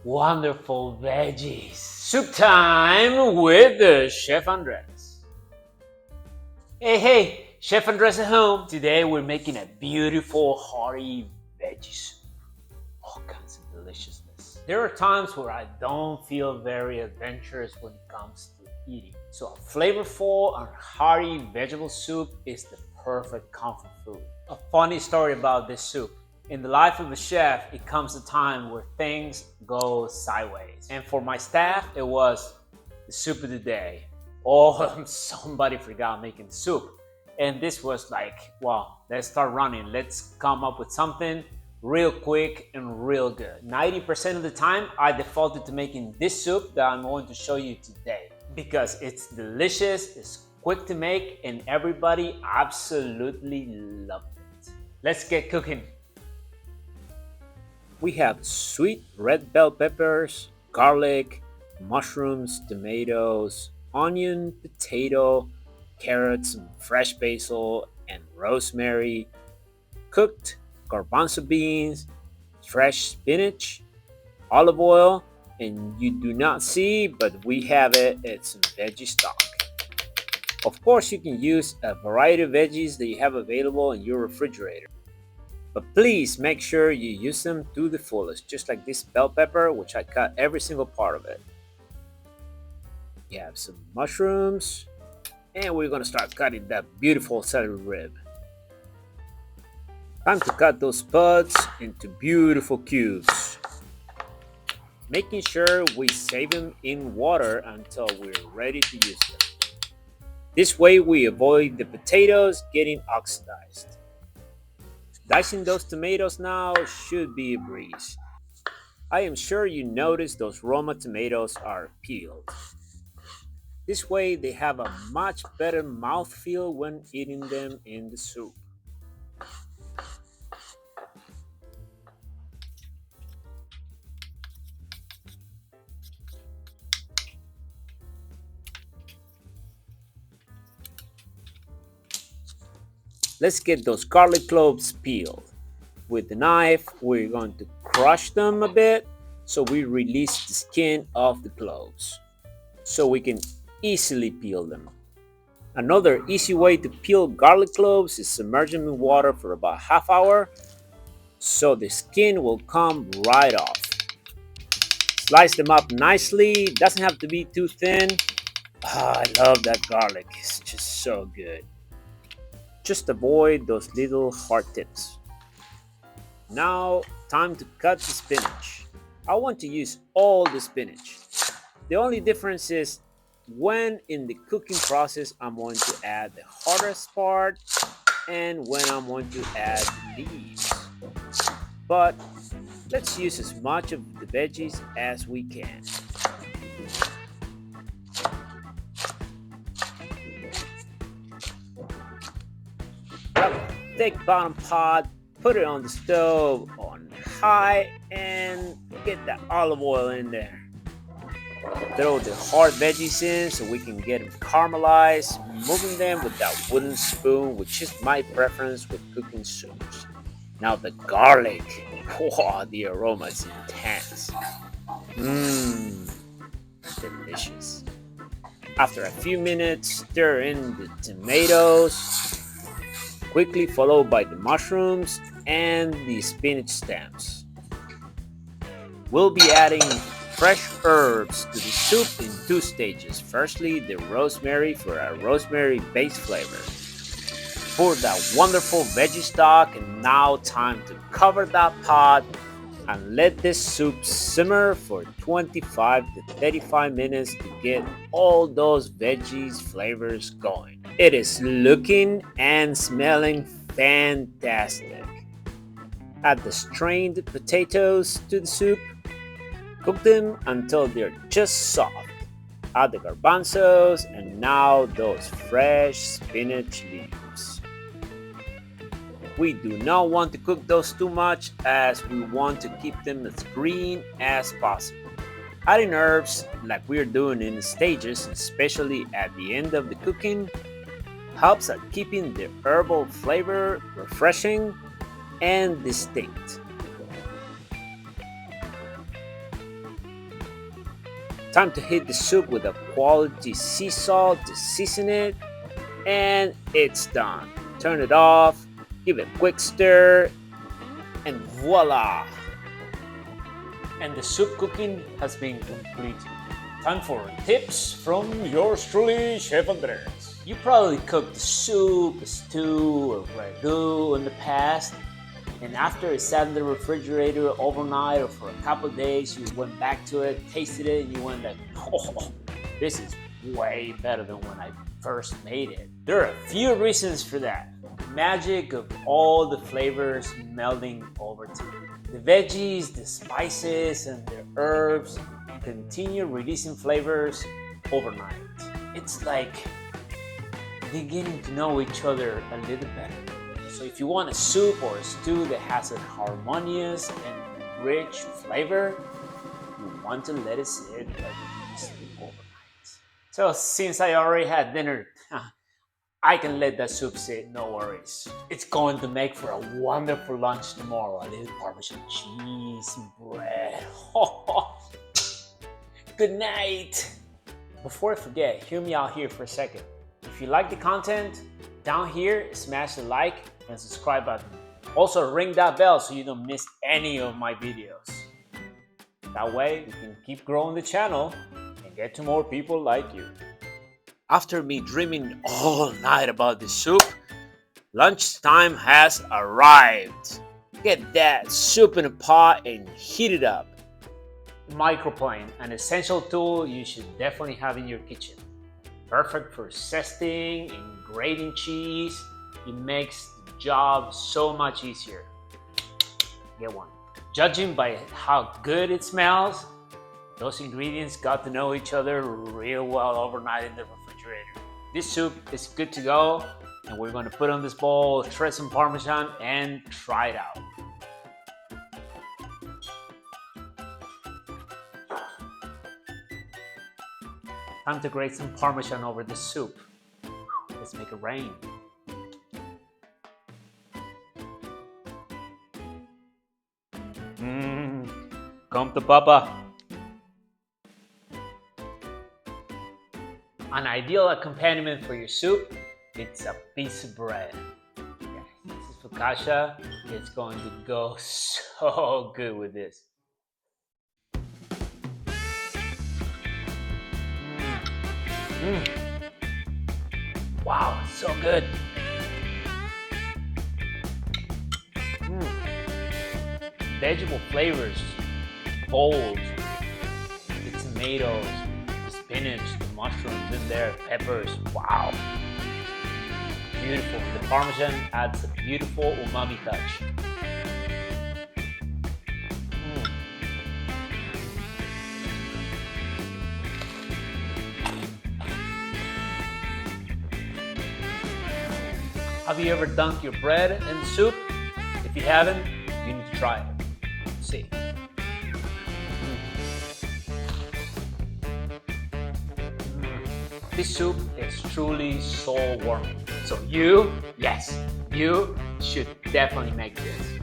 wonderful veggies. Soup time with Chef Andres. Hey, Chef Andres at home. Today we're making a beautiful hearty veggie soup. All kinds of deliciousness. There are times where I don't feel very adventurous when it comes to eating. So a flavorful and hearty vegetable soup is the perfect comfort food. A funny story about this soup. In the life of a chef, it comes a time where things go sideways. And for my staff, it was the soup of the day. Oh, somebody forgot making soup. And this was like, well, let's start running. Let's come up with something real quick and real good. 90% of the time, I defaulted to making this soup that I'm going to show you today because it's delicious, it's quick to make, and everybody absolutely loved it. Let's get cooking. We have sweet red bell peppers, garlic, mushrooms, tomatoes, onion, potato, carrots, fresh basil, and rosemary, cooked garbanzo beans, fresh spinach, olive oil, and you do not see, but we have it, it's some veggie stock. Of course, you can use a variety of veggies that you have available in your refrigerator. But please make sure you use them to the fullest, just like this bell pepper, which I cut every single part of it. You have some mushrooms, and we're gonna start cutting that beautiful celery rib. Time to cut those buds into beautiful cubes. Making sure we save them in water until we're ready to use them. This way we avoid the potatoes getting oxidized. Dicing those tomatoes now should be a breeze. I am sure you noticed those Roma tomatoes are peeled. This way they have a much better mouthfeel when eating them in the soup. Let's get those garlic cloves peeled. With the knife, we're going to crush them a bit so we release the skin of the cloves so we can easily peel them. Another easy way to peel garlic cloves is submerge them in water for about half hour so the skin will come right off. Slice them up nicely, doesn't have to be too thin. I love that garlic, it's just so good. Just avoid those little hard tips. Now, time to cut the spinach. I want to use all the spinach. The only difference is when in the cooking process I'm going to add the hardest part and when I'm going to add leaves. But let's use as much of the veggies as we can. Grab a thick bottom pot, put it on the stove on high, and get that olive oil in there. Throw the hard veggies in so we can get them caramelized, moving them with that wooden spoon, which is my preference with cooking soups. Now the garlic, wow, the aroma is intense. Delicious. After a few minutes, stir in the tomatoes, quickly followed by the mushrooms and the spinach stems. We'll be adding fresh herbs to the soup in two stages. Firstly, the rosemary for a rosemary-based flavor. Pour that wonderful veggie stock, and now time to cover that pot and let this soup simmer for 25 to 35 minutes to get all those veggies flavors going. It is looking and smelling fantastic. Add the strained potatoes to the soup. Cook them until they're just soft. Add the garbanzos and now those fresh spinach leaves. We do not want to cook those too much as we want to keep them as green as possible. Adding herbs like we're doing in stages, especially at the end of the cooking, helps at keeping the herbal flavor refreshing and distinct. Time to hit the soup with a quality sea salt to season it, and it's done. Turn it off, give it a quick stir, and voila! And the soup cooking has been completed. Time for tips from yours truly, Chef Andres. You probably cooked soup, stew, or ragu in the past, and after it sat in the refrigerator overnight or for a couple of days, you went back to it, tasted it, and you went like, oh, this is way better than when I first made it. There are a few reasons for that. The magic of all the flavors melding over together. The veggies, the spices, and the herbs continue releasing flavors overnight. It's like beginning to know each other a little better. So if you want a soup or a stew that has a harmonious and rich flavor, you want to let it sit overnight. So since I already had dinner, I can let that soup sit, no worries. It's going to make for a wonderful lunch tomorrow. A little Parmesan cheese, bread. Good night. Before I forget, hear me out here for a second. If you like the content, down here, smash the like and subscribe button. Also, ring that bell so you don't miss any of my videos. That way, we can keep growing the channel and get to more people like you. After me dreaming all night about this soup, lunchtime has arrived. Get that soup in a pot and heat it up. Microplane, an essential tool you should definitely have in your kitchen. Perfect for zesting and grating cheese. It makes the job so much easier. Get one. Judging by how good it smells, those ingredients got to know each other real well overnight in the refrigerator. This soup is good to go, and we're going to put on this bowl, shred some Parmesan, and try it out. Time to grate some Parmesan over the soup. Let's make it rain. Come to Papa. An ideal accompaniment for your soup, it's a piece of bread. Yes, this is focaccia. It's going to go so good with this. Wow, so good. Vegetable flavors, bold. The tomatoes, the spinach, the mushrooms in there, peppers. Wow. Beautiful. The Parmesan adds a beautiful umami touch. Have you ever dunked your bread in the soup? If you haven't, you need to try it. Let's see. This soup is truly soul warming. So you should definitely make this.